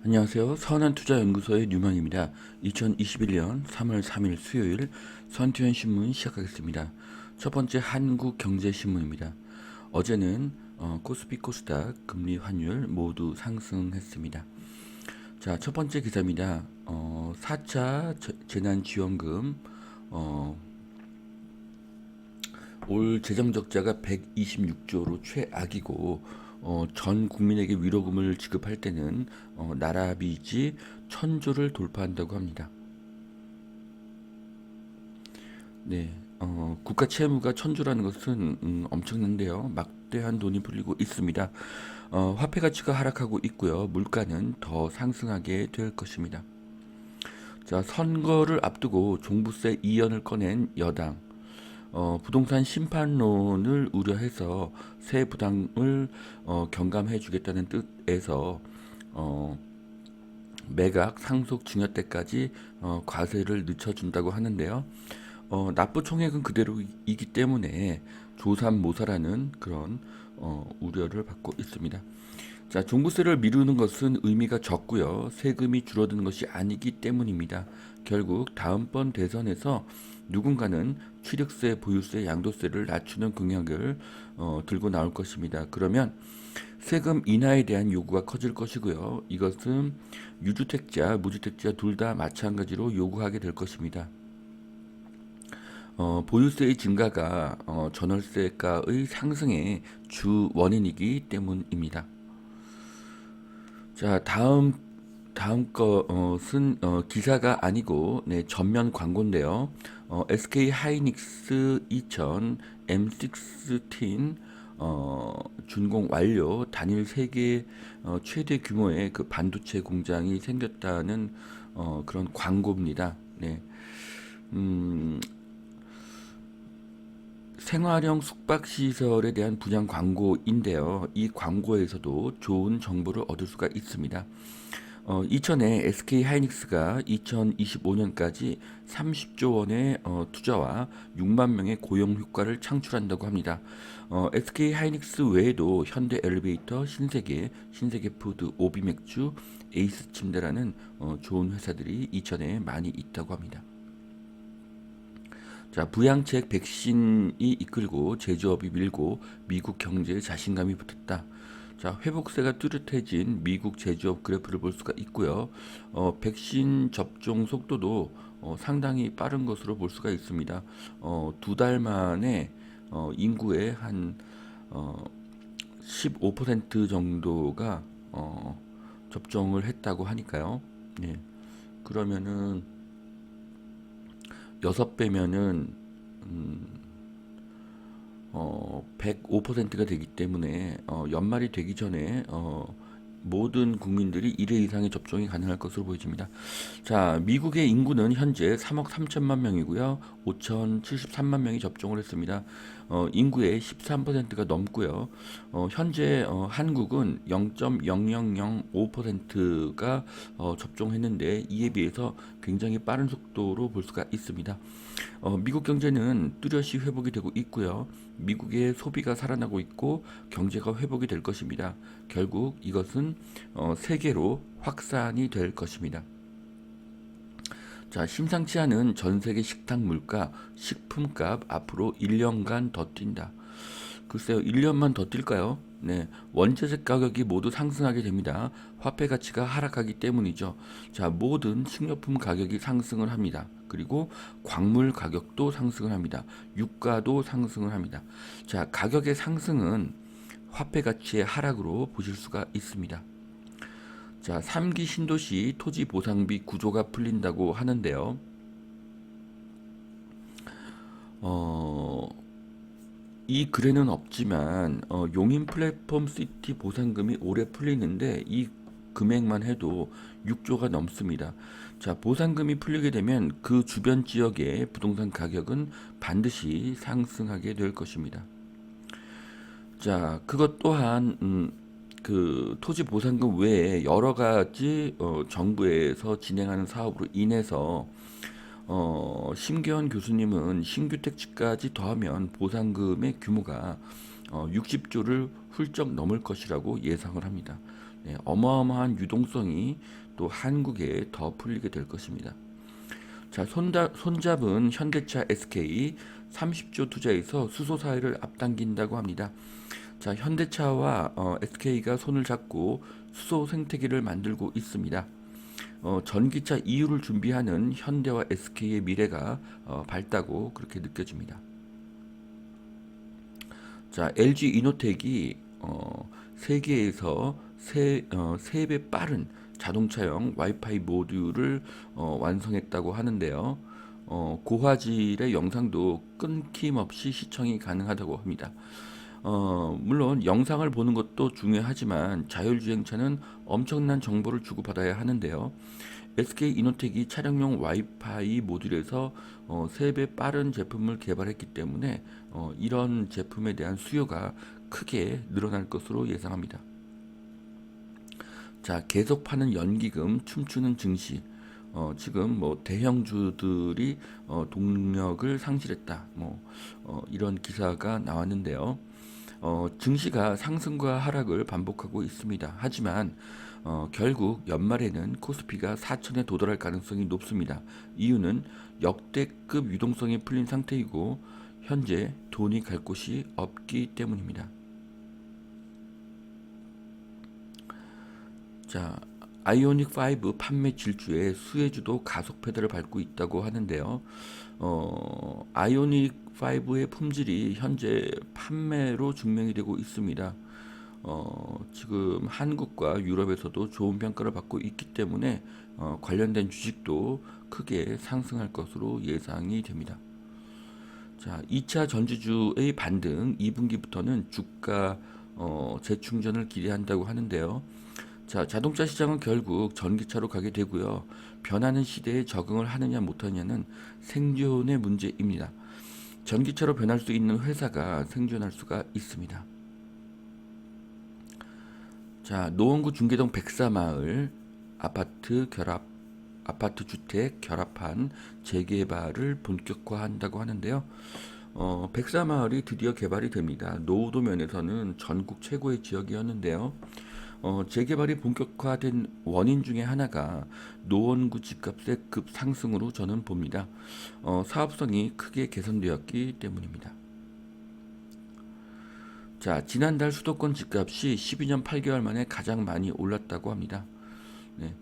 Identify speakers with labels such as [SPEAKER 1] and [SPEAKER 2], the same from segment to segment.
[SPEAKER 1] 안녕하세요. 선한투자연구소의 뉴먼입니다. 2021년 3월 3일 수요일 선투현 신문 시작하겠습니다. 첫 번째 한국경제신문입니다. 어제는 코스피 코스닥 금리 환율 모두 상승했습니다. 자, 첫 번째 기사입니다. 4차 재난지원금 올 재정적자가 126조로 최악이고 전 국민에게 위로금을 지급할 때는 나라 빚이 1000조를 돌파한다고 합니다. 네, 국가 채무가 1000조라는 것은 엄청난데요. 막대한 돈이 풀리고 있습니다. 화폐 가치가 하락하고 있고요. 물가는 더 상승하게 될 것입니다. 자, 선거를 앞두고 종부세 이연을 꺼낸 여당. 부동산 심판론을 우려해서 세 부담을 경감해 주겠다는 뜻에서 어, 매각, 상속, 증여 때까지 과세를 늦춰준다고 하는데요. 납부 총액은 그대로이기 때문에 조삼모사라는 그런 우려를 받고 있습니다. 자, 종부세를 미루는 것은 의미가 적고요. 세금이 줄어드는 것이 아니기 때문입니다. 결국 다음번 대선에서 누군가는 취득세, 보유세, 양도세를 낮추는 공약을 들고 나올 것입니다. 그러면 세금 인하에 대한 요구가 커질 것이고요. 이것은 유주택자, 무주택자 둘 다 마찬가지로 요구하게 될 것입니다. 보유세의 증가가 전월세가의 상승의 주 원인이기 때문입니다. 자, 다음 것은 기사가 아니고 네, 전면 광고인데요. SK 하이닉스 2000 M16 준공 완료 단일 세계 최대 규모의 그 반도체 공장이 생겼다는 그런 광고입니다. 네. 음, 생활형 숙박시설에 대한 분양 광고인데요. 이 광고에서도 좋은 정보를 얻을 수가 있습니다. 이전에 SK 하이닉스가 2025년까지 30조 원의 투자와 6만 명의 고용 효과를 창출한다고 합니다. SK 하이닉스 외에도 현대 엘리베이터, 신세계 푸드, 오비맥주, 에이스 침대라는 좋은 회사들이 이전에 많이 있다고 합니다. 자, 부양책 백신이 이끌고 제조업이 밀고 미국 경제에 자신감이 붙었다. 자, 회복세가 뚜렷해진 미국 제조업 그래프를 볼 수가 있고요. 백신 접종 속도도 상당히 빠른 것으로 볼 수가 있습니다. 2달 만에 인구의 한 15% 정도가 접종을 했다고 하니까요. 네. 그러면은 6배면은 105%가 되기 때문에 연말이 되기 전에 모든 국민들이 1회 이상의 접종이 가능할 것으로 보여집니다. 자, 미국의 인구는 현재 3억 3천만 명이고요. 5,073만 명이 접종을 했습니다. 인구의 13%가 넘고요. 현재 한국은 0.0005%가 접종했는데 이에 비해서 굉장히 빠른 속도로 볼 수가 있습니다. 미국 경제는 뚜렷이 회복이 되고 있고요. 미국의 소비가 살아나고 있고 경제가 회복이 될 것입니다. 결국 이것은 세계로 확산이 될 것입니다. 자, 심상치 않은 전 세계 식탁 물가, 식품값 앞으로 1년간 더 뛴다. 글쎄요, 1년만 더 뛸까요? 네, 원자재 가격이 모두 상승하게 됩니다. 화폐 가치가 하락하기 때문이죠. 자, 모든 식료품 가격이 상승을 합니다. 그리고 광물 가격도 상승을 합니다. 유가도 상승을 합니다. 자, 가격의 상승은 화폐 가치의 하락으로 보실 수가 있습니다. 자, 3기 신도시 토지 보상비 구조가 풀린다고 하는데요. 이 글에는 없지만 용인 플랫폼 시티 보상금이 올해 풀리는데 이 금액만 해도 6조가 넘습니다. 자, 보상금이 풀리게 되면 그 주변 지역의 부동산 가격은 반드시 상승하게 될 것입니다. 자, 그것 또한 그 토지 보상금 외에 여러 가지 정부에서 진행하는 사업으로 인해서 심계원 교수님은 신규 택지까지 더하면 보상금의 규모가 60조를 훌쩍 넘을 것이라고 예상을 합니다. 네, 어마어마한 유동성이 또 한국에 더 풀리게 될 것입니다. 자, 손잡은 현대차 SK 30조 투자해서 수소 사회를 앞당긴다고 합니다. 자, 현대차와 SK가 손을 잡고 수소 생태계를 만들고 있습니다. 전기차 EU를 준비하는 현대와 SK의 미래가 밝다고 그렇게 느껴집니다. 자, LG 이노텍이 세계에서 3배 빠른 자동차용 와이파이 모듈을 완성했다고 하는데요. 고화질의 영상도 끊김없이 시청이 가능하다고 합니다. 물론 영상을 보는 것도 중요하지만 자율주행차는 엄청난 정보를 주고받아야 하는데요. SK 이노텍이 차량용 와이파이 모듈에서 3배 빠른 제품을 개발했기 때문에 이런 제품에 대한 수요가 크게 늘어날 것으로 예상합니다. 자, 계속 파는 연기금, 춤추는 증시. 지금 뭐 대형주들이 동력을 상실했다. 이런 기사가 나왔는데요. 증시가 상승과 하락을 반복하고 있습니다. 하지만 결국 연말에는 코스피가 4천에 도달할 가능성이 높습니다. 이유는 역대급 유동성이 풀린 상태이고 현재 돈이 갈 곳이 없기 때문입니다. 자, 아이오닉 5 판매 질주에 수혜주도 가속 페달을 밟고 있다고 하는데요. 아이오닉 5의 품질이 현재 판매로 증명이 되고 있습니다. 지금 한국과 유럽에서도 좋은 평가를 받고 있기 때문에 관련된 주식도 크게 상승할 것으로 예상이 됩니다. 자, 2차 전지주의 반등 2분기부터는 주가 재충전을 기대한다고 하는데요. 자, 자동차 시장은 결국 전기차로 가게 되고요. 변하는 시대에 적응을 하느냐 못하느냐는 생존의 문제입니다. 전기차로 변할 수 있는 회사가 생존할 수가 있습니다. 자, 노원구 중계동 백사마을 아파트 주택 결합한 재개발을 본격화한다고 하는데요. 백사마을이 드디어 개발이 됩니다. 노후도 면에서는 전국 최고의 지역이었는데요. 재개발이 본격화된 원인 중에 하나가 노원구 집값의 급상승으로 저는 봅니다. 사업성이 크게 개선되었기 때문입니다. 자, 지난달 수도권 집값이 12년 8개월 만에 가장 많이 올랐다고 합니다. 네,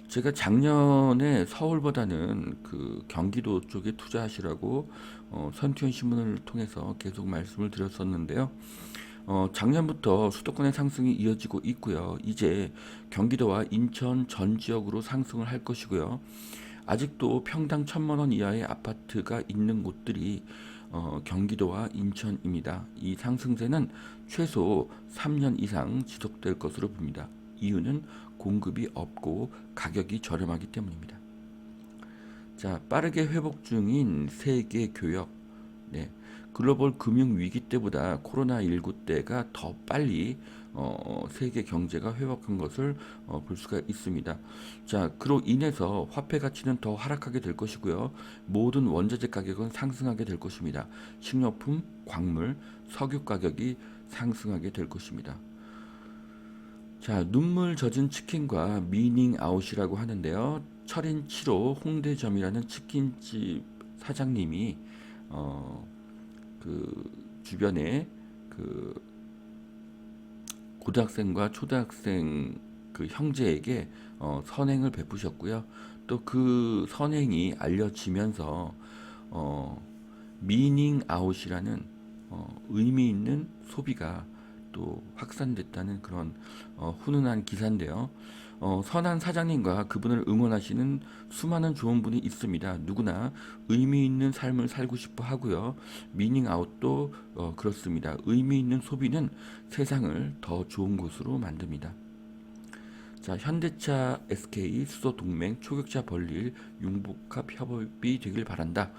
[SPEAKER 1] 제가 작년에 서울보다는 그 경기도 쪽에 투자하시라고 선투현 신문을 통해서 계속 말씀을 드렸었는데요. 작년부터 수도권의 상승이 이어지고 있고요. 이제 경기도와 인천 전 지역으로 상승을 할 것이고요. 아직도 평당 1,000만 원 이하의 아파트가 있는 곳들이 경기도와 인천입니다. 이 상승세는 최소 3년 이상 지속될 것으로 봅니다. 이유는 공급이 없고 가격이 저렴하기 때문입니다. 자, 빠르게 회복 중인 세계 교역. 네, 글로벌 금융 위기 때보다 코로나19 때가 더 빨리 세계 경제가 회복한 것을 볼 수가 있습니다. 자, 그로 인해서 화폐 가치는 더 하락하게 될 것이고요. 모든 원자재 가격은 상승하게 될 것입니다. 식료품, 광물, 석유 가격이 상승하게 될 것입니다. 자, 눈물 젖은 치킨과 미닝 아웃이라고 하는데요. 철인 7호 홍대점이라는 치킨집 사장님이 그 주변에 그 고등학생과 초등학생 그 형제에게 선행을 베푸셨고요. 또 그 선행이 알려지면서 미닝 아웃이라는 의미 있는 소비가 또 확산됐다는 그런 훈훈한 기사인데요. 선한 사장님과 그분을 응원하시는 수많은 좋은 분이 있습니다. 누구나 의미 있는 삶을 살고 싶어 하고요. 미닝 아웃도 그렇습니다. 의미 있는 소비는 세상을 더 좋은 곳으로 만듭니다. 자, 현대차 SK 수소 동맹 초격차 벌릴 융복합 협업이 되길 바란다.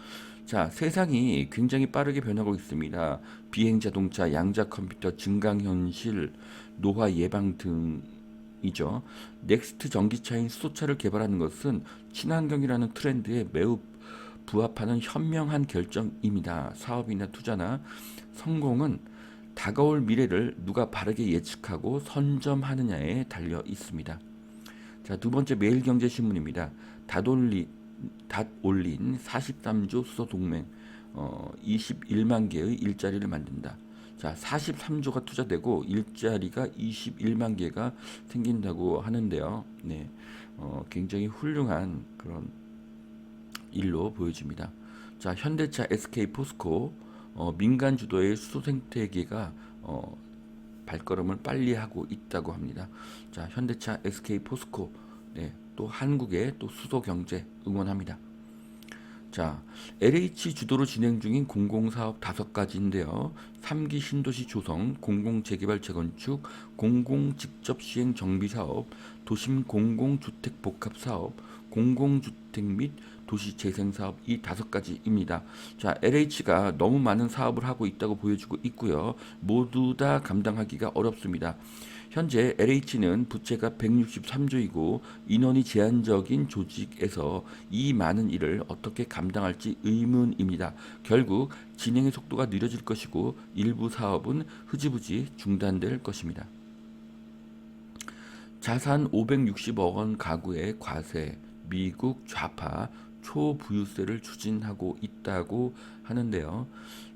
[SPEAKER 1] 자, 세상이 굉장히 빠르게 변하고 있습니다. 비행 자동차, 양자 컴퓨터, 증강현실, 노화 예방 등이죠. 넥스트 전기차인 수소차를 개발하는 것은 친환경이라는 트렌드에 매우 부합하는 현명한 결정입니다. 사업이나 투자나 성공은 다가올 미래를 누가 바르게 예측하고 선점하느냐에 달려 있습니다. 자, 두 번째 매일경제신문입니다. 닷올린 43조 수소동맹 21만 개의 일자리를 만든다. 자, 43조가 투자되고 일자리가 21만 개가 생긴다고 하는데요. 네, 굉장히 훌륭한 그런 일로 보여집니다. 자, 현대차, SK, 포스코 민간 주도의 수소 생태계가 발걸음을 빨리 하고 있다고 합니다. 자, 현대차, SK, 포스코, 네, 또 한국의 또 수소 경제 응원합니다. 자, LH 주도로 진행 중인 공공사업 5가지인데요. 3기 신도시 조성, 공공재개발 재건축, 공공직접시행 정비사업, 도심 공공주택복합사업, 공공주택 및 도시재생사업 이 5가지입니다. 자, LH가 너무 많은 사업을 하고 있다고 보여주고 있고요. 모두 다 감당하기가 어렵습니다. 현재 LH는 부채가 163조이고 인원이 제한적인 조직에서 이 많은 일을 어떻게 감당할지 의문입니다. 결국 진행의 속도가 느려질 것이고 일부 사업은 흐지부지 중단될 것입니다. 자산 560억 원 가구의 과세, 미국 좌파 초부유세를 추진하고 있다고 하는데요.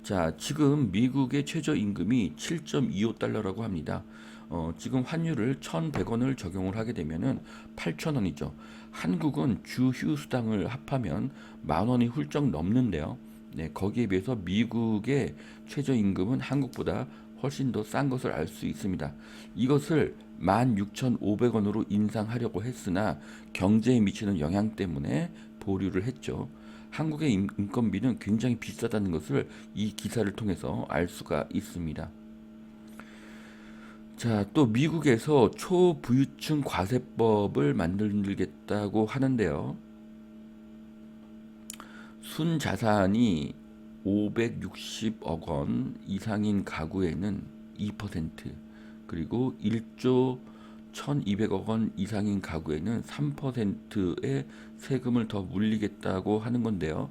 [SPEAKER 1] 자, 지금 미국의 최저임금이 7.25달러라고 합니다. 지금 환율을 1,100원을 적용을 하게 되면은 8,000원이죠. 한국은 주휴수당을 합하면 10,000원이 훌쩍 넘는데요. 네, 거기에 비해서 미국의 최저임금은 한국보다 훨씬 더 싼 것을 알 수 있습니다. 이것을 16,500원으로 인상하려고 했으나 경제에 미치는 영향 때문에 보류를 했죠. 한국의 인건비는 굉장히 비싸다는 것을 이 기사를 통해서 알 수가 있습니다. 자, 또 미국에서 초부유층 과세법을 만들겠다고 하는데요. 순자산이 560억 원 이상인 가구에는 2%, 그리고 1조 1200억 원 이상인 가구에는 3%의 세금을 더 물리겠다고 하는 건데요.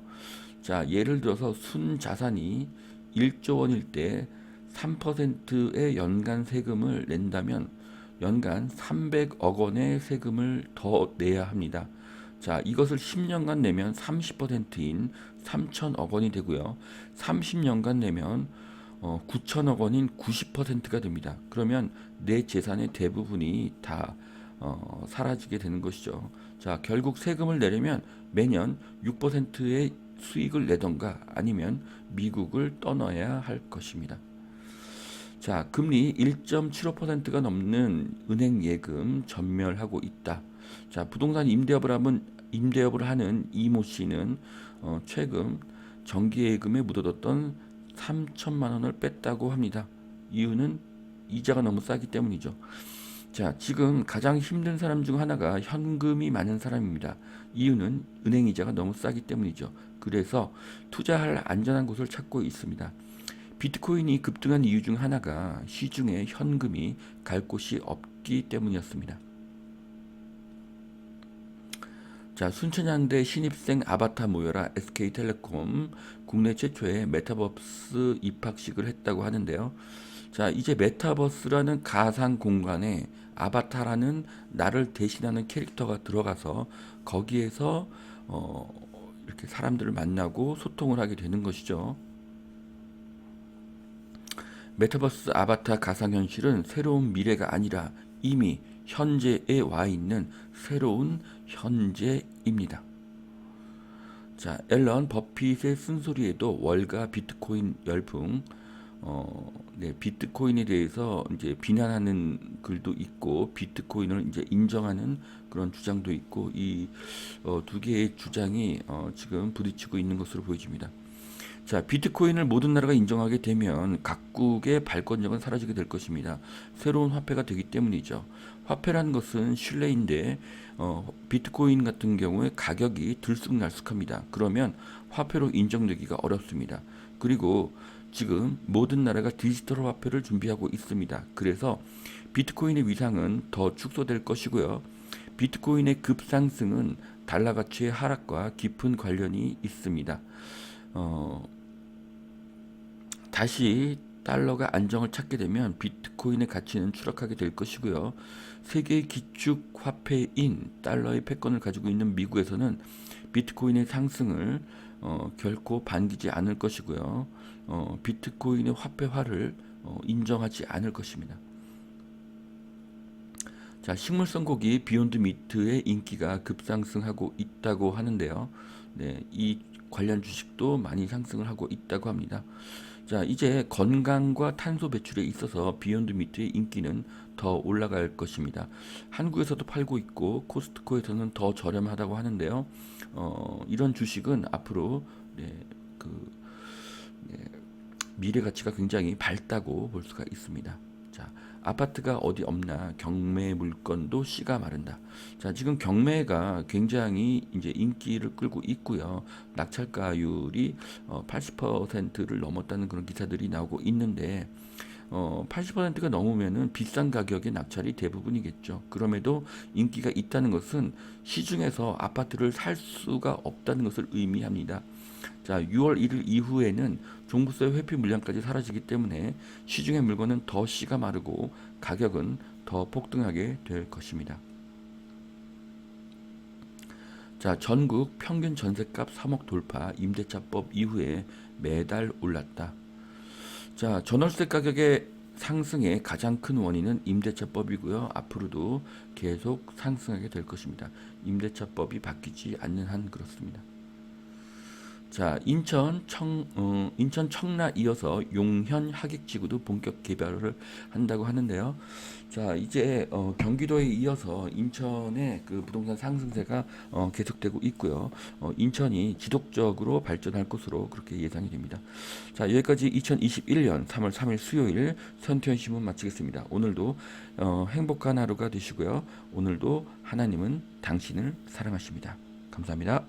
[SPEAKER 1] 자, 예를 들어서 순자산이 1조 원일 때 3%의 연간 세금을 낸다면 연간 300억 원의 세금을 더 내야 합니다. 자, 이것을 10년간 내면 30%인 3천억 원이 되고요. 30년간 내면 9천억 원인 90%가 됩니다. 그러면 내 재산의 대부분이 다 사라지게 되는 것이죠. 자, 결국 세금을 내려면 매년 6%의 수익을 내던가 아니면 미국을 떠나야 할 것입니다. 자, 금리 1.75%가 넘는 은행 예금 전멸하고 있다. 자, 부동산 임대업을 하는 이모 씨는 최근 정기예금에 묻어뒀던 3천만 원을 뺐다고 합니다. 이유는 이자가 너무 싸기 때문이죠. 자, 지금 가장 힘든 사람 중 하나가 현금이 많은 사람입니다. 이유는 은행 이자가 너무 싸기 때문이죠. 그래서 투자할 안전한 곳을 찾고 있습니다. 비트코인이 급등한 이유 중 하나가 시중에 현금이 갈 곳이 없기 때문이었습니다. 자, 순천향대 신입생 아바타 모여라. SK텔레콤 국내 최초의 메타버스 입학식을 했다고 하는데요. 자, 이제 메타버스라는 가상 공간에 아바타라는 나를 대신하는 캐릭터가 들어가서 거기에서 이렇게 사람들을 만나고 소통을 하게 되는 것이죠. 메타버스 아바타 가상현실은 새로운 미래가 아니라 이미 현재에 와 있는 새로운 현재입니다. 자, 앨런 버핏의 쓴소리에도 월가 비트코인 열풍, 네, 비트코인에 대해서 이제 비난하는 글도 있고 비트코인을 이제 인정하는 그런 주장도 있고 이 두 개의 주장이 지금 부딪히고 있는 것으로 보여집니다. 자, 비트코인을 모든 나라가 인정하게 되면 각국의 발권력은 사라지게 될 것입니다. 새로운 화폐가 되기 때문이죠. 화폐라는 것은 신뢰인데 비트코인 같은 경우에 가격이 들쑥날쑥합니다. 그러면 화폐로 인정되기가 어렵습니다. 그리고 지금 모든 나라가 디지털 화폐를 준비하고 있습니다. 그래서 비트코인의 위상은 더 축소될 것이고요. 비트코인의 급상승은 달러 가치의 하락과 깊은 관련이 있습니다. 다시 달러가 안정을 찾게 되면 비트코인의 가치는 추락하게 될 것이고요. 세계의 기축 화폐인 달러의 패권을 가지고 있는 미국에서는 비트코인의 상승을 결코 반기지 않을 것이고요. 비트코인의 화폐화를 인정하지 않을 것입니다. 자, 식물성 고기 비욘드 미트의 인기가 급상승하고 있다고 하는데요. 네, 이 관련 주식도 많이 상승을 하고 있다고 합니다. 자, 이제 건강과 탄소 배출에 있어서 비욘드 미트의 인기는 더 올라갈 것입니다. 한국에서도 팔고 있고 코스트코에서는 더 저렴하다고 하는데요. 이런 주식은 앞으로 네, 그 네, 미래 가치가 굉장히 밝다고 볼 수가 있습니다. 자, 아파트가 어디 없나 경매 물건도 씨가 마른다. 자, 지금 경매가 굉장히 이제 인기를 끌고 있고요. 낙찰가율이 80%를 넘었다는 그런 기사들이 나오고 있는데 80%가 넘으면은 비싼 가격의 낙찰이 대부분이겠죠. 그럼에도 인기가 있다는 것은 시중에서 아파트를 살 수가 없다는 것을 의미합니다. 자, 6월 1일 이후에는 종부세 회피 물량까지 사라지기 때문에 시중의 물건은 더 씨가 마르고 가격은 더 폭등하게 될 것입니다. 자, 전국 평균 전셋값 3억 돌파 임대차법 이후에 매달 올랐다. 자, 전월세 가격의 상승의 가장 큰 원인은 임대차법이고요. 앞으로도 계속 상승하게 될 것입니다. 임대차법이 바뀌지 않는 한 그렇습니다. 자, 인천 청라 이어서 용현 하객지구도 본격 개발을 한다고 하는데요. 자, 이제 경기도에 이어서 인천의 그 부동산 상승세가 계속되고 있고요. 인천이 지속적으로 발전할 것으로 그렇게 예상이 됩니다. 자, 여기까지 2021년 3월 3일 수요일 선태현 신문 마치겠습니다. 오늘도 행복한 하루가 되시고요. 오늘도 하나님은 당신을 사랑하십니다. 감사합니다.